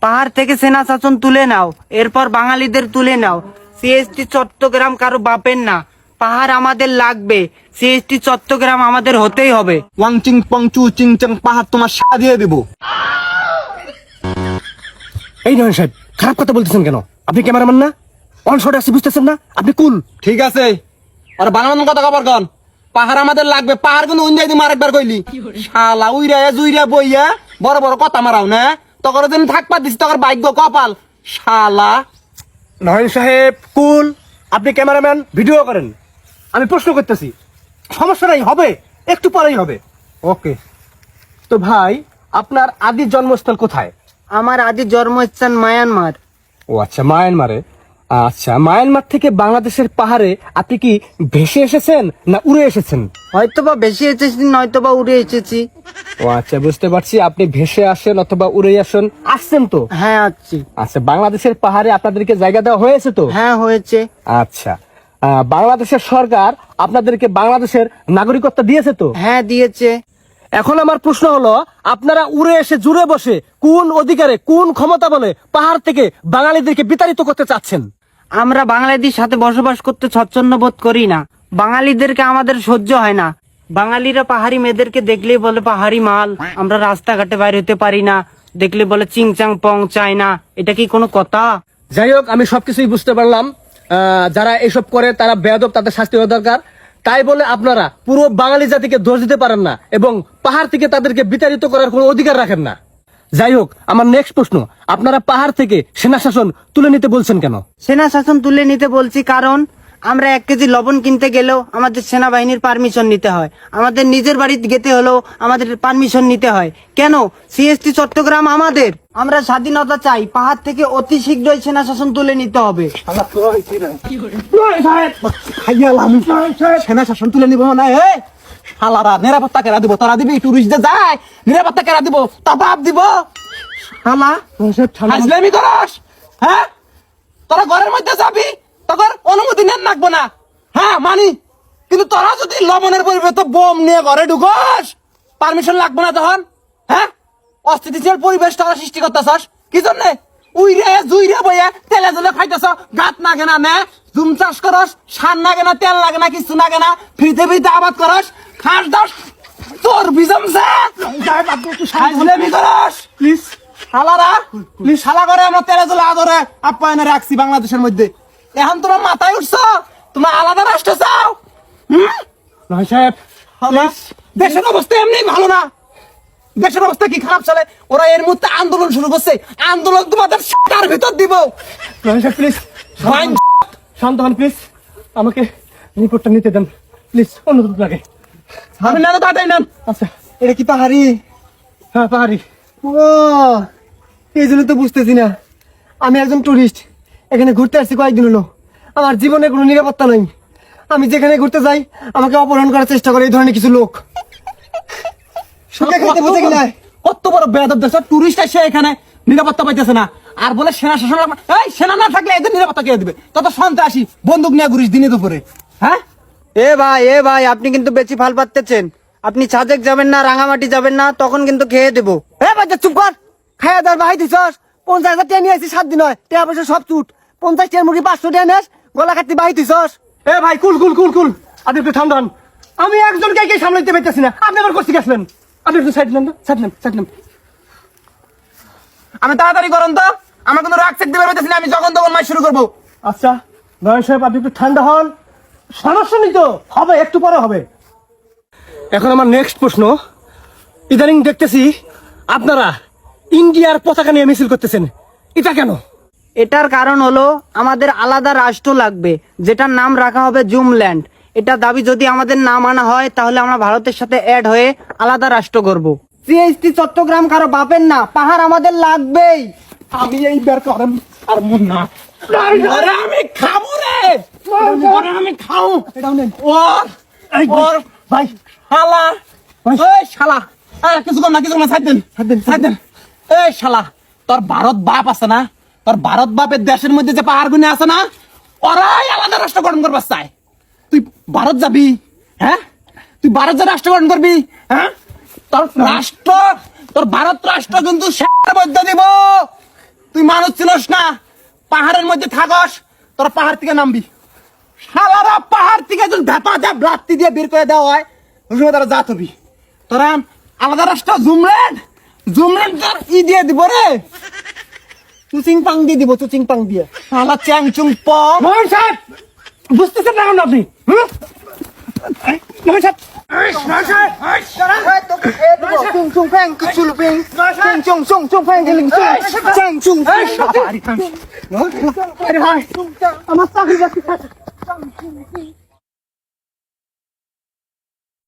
পাহাড় থেকে সেনা শাসন তুলে নাও, এরপর বাঙালিদের তুলে নাও। সিএসটি চট্টগ্রাম কারো বাপের না, পাহাড় আমাদের লাগবে। সিএসটি চট্টগ্রাম আমাদের হতেই হবে। ওয়াং চিং পং চু চিং চাং পাহাড় তোমার সারা দিয়ে দেবো। এই নয়ন সাহেব, খারাপ কথা বলতেছেন কেন? আপনি ক্যামেরাম্যান না? অন শট আসি, বুঝতেছেন না? আপনি কুল। ঠিক আছে, আর বানানোর কথা কবার কন। পাহাড় আমাদের লাগবে, পাহাড় কিন্তু উন্দাই দিম আরেকবার কইলি। শালা উইরা জুইরা বইয়া বড় বড় কথা মারাও না, তখন দিন থাকবা দিস তখন ভাগ্য কপাল। শালা নয়ন সাহেব কুল, আপনি ক্যামেরাম্যান, ভিডিও করেন। আমি প্রশ্ন করতেছি, সমস্যা নাই, হবে, একটু পরেই হবে। ওকে। তো ভাই, আপনার আদি জন্মস্থল কোথায়? আমার আদি জন্মস্থান মায়ানমার। ও আচ্ছা, মায়ানমারে। আচ্ছা, মায়ানমার থেকে বাংলাদেশের পাহাড়ে আপনি কি ভেসে এসেছেন না উড়ে এসেছেন? হয়তোবা বেশি এসেছি, নয়তোবা উড়ে এসেছি। ও আচ্ছা, বুঝতে পারছি। আপনি ভেসে আসেন অথবা উড়ে আসছেন তো? হ্যাঁ আছি। আচ্ছা, বাংলাদেশের পাহাড়ে আপনাদেরকে জায়গা দেওয়া হয়েছে তো? হ্যাঁ হয়েছে। আচ্ছা, বাংলাদেশের সরকার আপনাদেরকে বাংলাদেশের নাগরিকত্ব দিয়েছে তো? হ্যাঁ দিয়েছে। এখন আমার প্রশ্ন হলো, আপনারা উড়ে এসে জুড়ে বসে কোন অধিকারে, কোন ক্ষমতা বলে পাহাড় থেকে বাঙালিদেরকে বিতাড়িত করতে চাচ্ছেন? আমরা বাঙালিদের সাথে বসবাস করতে স্বচ্ছন্দ বোধ করি না। বাঙালিদেরকে আমাদের সহ্য হয় না। বাঙালিরা পাহাড়ি মেয়েদেরকে দেখলেই বলে পাহাড়ি মাল। আমরা রাস্তাঘাটে বাইরে হতে পারি না, দেখলে বলে চিংচাং পং চায় না। এটা কি কোনো কথা? যাই হোক, আমি সবকিছুই বুঝতে পারলাম। যারা এসব করে তারা বেয়াদব, তাদের শাস্তি হওয়া দরকার। তাই বলে আপনারা পুরো বাঙালি জাতিকে দোষ দিতে পারেন না এবং পাহাড় থেকে তাদেরকে বিতাড়িত করার কোনো অধিকার রাখেন না। যাই হোক, আমার নেক্সট প্রশ্ন, আপনারা পাহাড় থেকে সেনা শাসন তুলে নিতে বলছেন কেন? সেনা শাসন তুলে নিতে বলছি কারণ আমরা 1 কেজি লবণ কিনতে গেলেও আমাদের সেনাবাহিনীর পারমিশন নিতে হয়। আমাদের নিজের বাড়িতে যেতে হলেও আমাদের পারমিশন নিতে হয়। কেন? সিএসটি চট্টগ্রাম আমাদের। আমরা স্বাধীনতা চাই। পাহাড় থেকে অতি শীঘ্রই সেনা শাসন তুলে নিতে হবে। সেনা শাসন তুলে নিব না। শালারা নিরাপত্তা কেরা দিব? তোরা দিবি? টুরিস্টদের যায় নিরাপত্তা কেরা দিব? তা বাপ দিব। শালা হাজলামি করস? হ্যাঁ, তোরা ঘরের মধ্যে যাবি, তখন অনুমতি নেন লাগবো না। হ্যাঁ মানি, কিন্তু তোরা যদি লবণের পরিবর্তে বোম নিয়ে ঘরে ঢুকস, পারমিশন লাগবে না তখন। হ্যাঁ, অস্থিতিশীল পরিবেশ তোরা সৃষ্টি করতেছস কি জন্যে? উইরে জুইরে বইয়া তেলে জলে খাইতেছ, গাত নাগে না নে, জুম চাষ করস, সার লাগে না, তেল লাগে না, কিছু লাগে না, ফ্রিতে ফ্রিতে আবাদ করস, খাস দাস তোর বিজমছে হাজলামি করস। প্লিজ শালারা, প্লিজ শালা করে আমরা তেলে জলে আদরে আপ্যায়নে রাখছি বাংলাদেশের মধ্যে। এখন তোমার মাথায় উঠছ, তোমার আলাদা রাষ্ট্র চাও? নয় সাহেব, দেশের অবস্থা এমনি ভালো না। দেশের অবস্থা কি খারাপ চলে? ওরা এর মধ্যে আন্দোলন শুরু করছে। আন্দোলন তোমাদের টার ভিতর দিব। নয় সাহেব প্লিজ শান্ত হন, প্লিজ আমাকে রিপোর্টটা নিতে দেন প্লিজ, অনুরোধ লাগে। আমি না তাড়াতাড়ি নাম। আচ্ছা, এটা কি পাহাড়ি? হ্যাঁ পাহাড়ি। ও, এই জন্য তো বুঝতেছি না। আমি একজন টুরিস্ট, এখানে ঘুরতে আসছি কয়েকদিন হলো। আমার জীবনে কোনো নিরাপত্তা নেই। আমি যেখানে ঘুরতে যাই আমাকে অপহরণ করার চেষ্টা করে এই ধরনের কিছু লোক। কত বড় বেয়াদব দেশ, টুরিস্ট এসে এখানে নিরাপত্তা পাইতেছে না, আর বলে সেনা শাসন। এই সেনা না থাকলে এদের নিরাপত্তা কে দিবে? তত সন্ত্রাসী বন্দুক নিয়ে ঘুরিস দিনে দুপুরে। হ্যাঁ, এ ভাই আপনি কিন্তু বেশি ফাল পাচ্ছেন। আপনি সাজেক যাবেন না, রাঙামাটি যাবেন না, তখন কিন্তু খেয়ে দেবো। এ বাচ্চা চুপ কর। খাইয়া দার ভাই দিছস 50,000 টাকা নিয়ে আসি 7 দিন হয়, টাকা পয়সা সব চুট। 50 টাকার মুরগি 500 টাকা নেস, গলা কাটতে বাহি দিছস। এ ভাই কুল কুল কুল কুল, আপনি একটু ঠান্ডা হন। আমি একজনকে একে সামলাইতে পারতেছি না, আপনি আবার করতে গেছিলেন। আপনি একটু সাইড নেন, সাইড নেন, সাইড নেন। আমি তাড়াতাড়ি করেন তো, আমার কোনো রাগ চেক দিতে পারতেছি না। আমি যখন তখন মাছ শুরু করবো। আচ্ছা নয়ন সাহেব, আপনি একটু ঠান্ডা হন। সমস্যা নেই তো, হবে, একটু পরে হবে। এখন আমার নেক্সট প্রশ্ন, ইদানিং দেখতেছি আপনারা ইন্ডিয়ার পতাকা নিয়ে মিছিল করতেছেন, এটা কেন? এটার কারণ হলো আমাদের আলাদা রাষ্ট্র লাগবে, যেটার নাম রাখা হবে জুমল্যান্ড। এটা দাবি যদি আমাদের না মানা হয় তাহলে আমরা ভারতের সাথে অ্যাড হয়ে আলাদা রাষ্ট্র করব। সিএসটি চট্টগ্রাম কারো বাপের না, পাহাড় আমাদের লাগবেই। আমি এই বের করেন আর মন না, আমি খাবো রে, আমি খাও। ওর ভাই শালা, এই শালা, কিছু কর না, কিছু না, ছাড় দেন, ছাড় দেন। এই শালা, তোর ভারত বাপ আছে না, তোর ভারত বাপের দেশের মধ্যে যে পাহাড় গুনে আছে না, ওরাই আলাদা রাষ্ট্র গঠন করবার চায়। তুই ভারত যাবি? হ্যাঁ, তুই ভারত যা রাষ্ট্র গঠন করবি? হ্যাঁ, তোর রাষ্ট্র, তোর ভারত রাষ্ট্র কিন্তু মধ্যে দিব। তুই মানুষ ছিলস না, পাহাড়ের মধ্যে থাকস, তোরা পাহাড় থেকে নামবি। শালারা পাহাড় থেকে যদি ধাপা ধাপ লাত্তি দিয়ে বের করে দেওয়া হয়, ওই সময় তারা জাত হবি। তোরা আলাদা রাস্তা জুমলেন তোর দিয়ে দিব রে, চুচিং পাং দিয়ে দিব, চুচিং পাং দিয়ে। শালা চ্যাং চুং পং। মোহন সাহেব, বুঝতেছেন না কেন আপনি? মোহন সাহেব, chung chung phang chung phang chung chung chung phang chung chung chung আরে ভাই, আমার চাকরি বাকরি